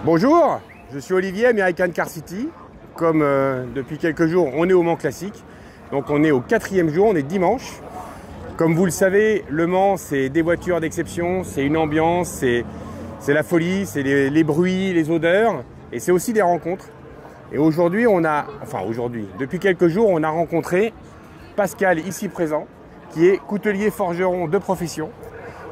Bonjour, je suis Olivier, American Car City. Comme depuis quelques jours, on est au Mans Classique. Donc on est au 4e jour, on est dimanche. Comme vous le savez, le Mans, c'est des voitures d'exception, c'est une ambiance, c'est la folie, c'est les bruits, les odeurs, et c'est aussi des rencontres. Et aujourd'hui, depuis quelques jours, on a rencontré Pascal, ici présent, qui est coutelier forgeron de profession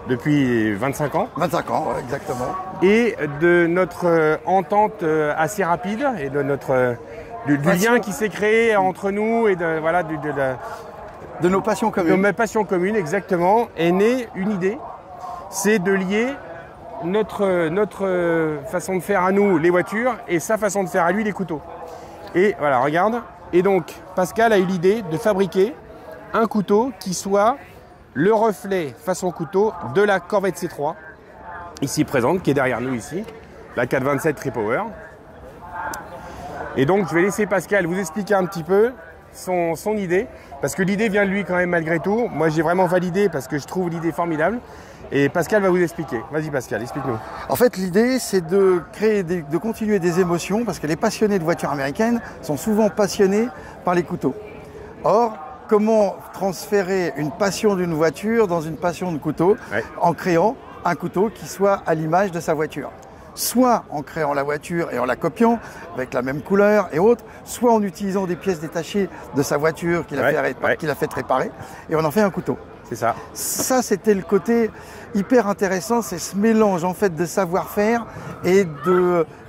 depuis 25 ans. 25 ans, ouais, exactement. Et de notre entente assez rapide et de du lien qui s'est créé entre nous et de nos passions communes. De nos passions communes, exactement, est née une idée. C'est de lier notre façon de faire à nous, les voitures, et sa façon de faire à lui, les couteaux. Et voilà, regarde. Et donc, Pascal a eu l'idée de fabriquer un couteau qui soit le reflet façon couteau de la Corvette C3, ici présente, qui est derrière nous ici, la 427 Tri-Power. Et donc, je vais laisser Pascal vous expliquer un petit peu son idée, parce que l'idée vient de lui quand même malgré tout. Moi, j'ai vraiment validé parce que je trouve l'idée formidable. Et Pascal va vous expliquer. Vas-y Pascal, explique-nous. En fait, l'idée, c'est de de continuer des émotions, parce que les passionnés de voitures américaines sont souvent passionnés par les couteaux. Or, comment transférer une passion d'une voiture dans une passion de couteau en créant un couteau qui soit à l'image de sa voiture? Soit en créant la voiture et en la copiant avec la même couleur et autres, soit en utilisant des pièces détachées de sa voiture qu'il a fait réparer et on en fait un couteau. C'est ça. Ça, c'était le côté hyper intéressant, c'est ce mélange en fait de savoir-faire et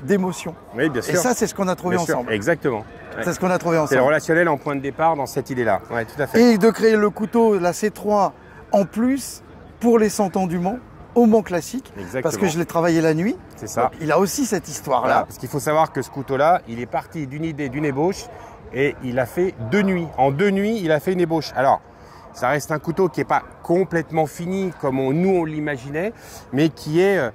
d'émotion. Oui, bien sûr. Et ça, c'est ce qu'on a trouvé ensemble. Exactement. Ouais. C'est ce qu'on a trouvé ensemble. C'est le relationnel en point de départ dans cette idée-là. Oui, tout à fait. Et de créer le couteau, la C3, en plus, pour les 100 ans du Mans, au Mans Classique. Exactement. Parce que je l'ai travaillé la nuit. C'est ça. Donc, il a aussi cette histoire-là. Voilà, parce qu'il faut savoir que ce couteau-là, il est parti d'une idée, d'une ébauche, et il a fait 2 nuits. En 2 nuits, il a fait une ébauche. Alors, ça reste un couteau qui n'est pas complètement fini comme nous on l'imaginait, mais qui est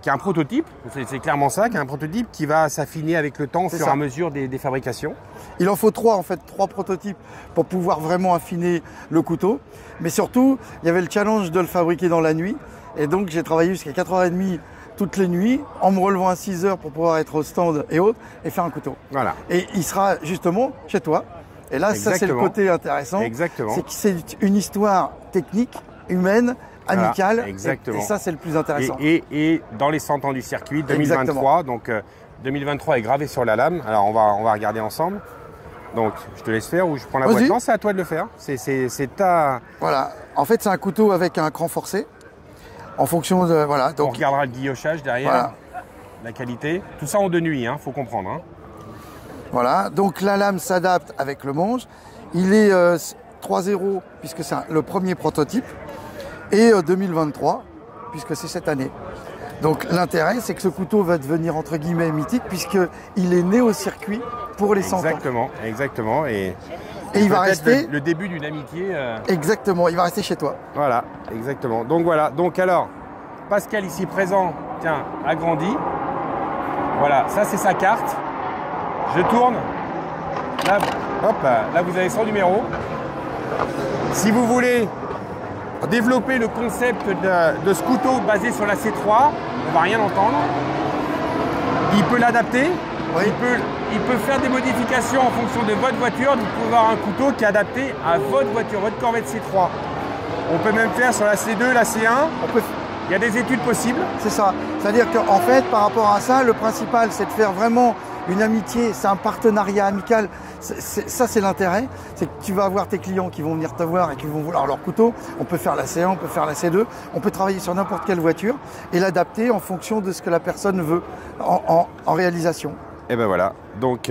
un prototype. C'est clairement ça, qui est un prototype qui va s'affiner avec le temps au fur et à mesure des fabrications. Il en faut 3 en fait, 3 prototypes pour pouvoir vraiment affiner le couteau. Mais surtout, il y avait le challenge de le fabriquer dans la nuit. Et donc j'ai travaillé jusqu'à 4h30 toutes les nuits, en me relevant à 6h pour pouvoir être au stand et autres, et faire un couteau. Voilà. Et il sera justement chez toi. Et là, ça c'est le côté intéressant. Exactement. C'est que c'est une histoire technique, humaine, amicale. Voilà, exactement. Et ça c'est le plus intéressant. Et dans les 100 ans du circuit, 2023, exactement. Donc 2023 est gravé sur la lame. Alors on va regarder ensemble. Donc je te laisse faire ou je prends la boîte. Non, c'est à toi de le faire. C'est ta... Voilà. En fait, c'est un couteau avec un cran forcé. En fonction de... Voilà. Donc, on regardera le guillochage derrière, voilà. La qualité. Tout ça en 2 nuits, faut comprendre. Voilà, donc la lame s'adapte avec le manche. Il est 3.0 puisque c'est le premier prototype et 2023 puisque c'est cette année. Donc l'intérêt, c'est que ce couteau va devenir entre guillemets mythique puisqu'il est né au circuit pour les 100 ans. Exactement. Et il va rester le début d'une amitié. Exactement, il va rester chez toi. Voilà, exactement. Donc voilà. Donc alors, Pascal ici présent, tiens, agrandi. Voilà, ça c'est sa carte. Je tourne. Là, hop, là vous avez son numéro. Si vous voulez développer le concept de ce couteau basé sur la C3, on ne va rien entendre. Il peut l'adapter. Oui. Il peut faire des modifications en fonction de votre voiture. Vous pouvez avoir un couteau qui est adapté à votre voiture, votre Corvette C3. On peut même faire sur la C2, la C1. Il y a des études possibles. C'est ça. C'est-à-dire qu'en fait, par rapport à ça, le principal, c'est de faire vraiment une amitié, c'est un partenariat amical. Ça, c'est l'intérêt. C'est que tu vas avoir tes clients qui vont venir te voir et qui vont vouloir leur couteau. On peut faire la C1, on peut faire la C2. On peut travailler sur n'importe quelle voiture et l'adapter en fonction de ce que la personne veut en réalisation. Et ben voilà. Donc,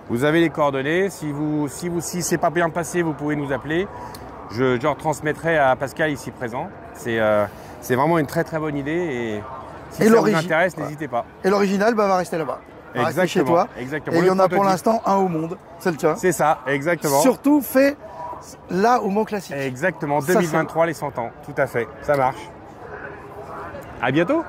vous avez les coordonnées. Si c'est pas bien passé, vous pouvez nous appeler. Je retransmettrai à Pascal ici présent. C'est vraiment une très très bonne idée et si ça vous intéresse, n'hésitez pas. Et l'original va rester là-bas. Exactement. Chez toi. Exactement. Et il y en a pour l'instant un au monde, c'est le tien. C'est ça, exactement. Surtout fait là au Mans Classique. Exactement, 2023 les 100 ans, tout à fait, ça marche. À bientôt.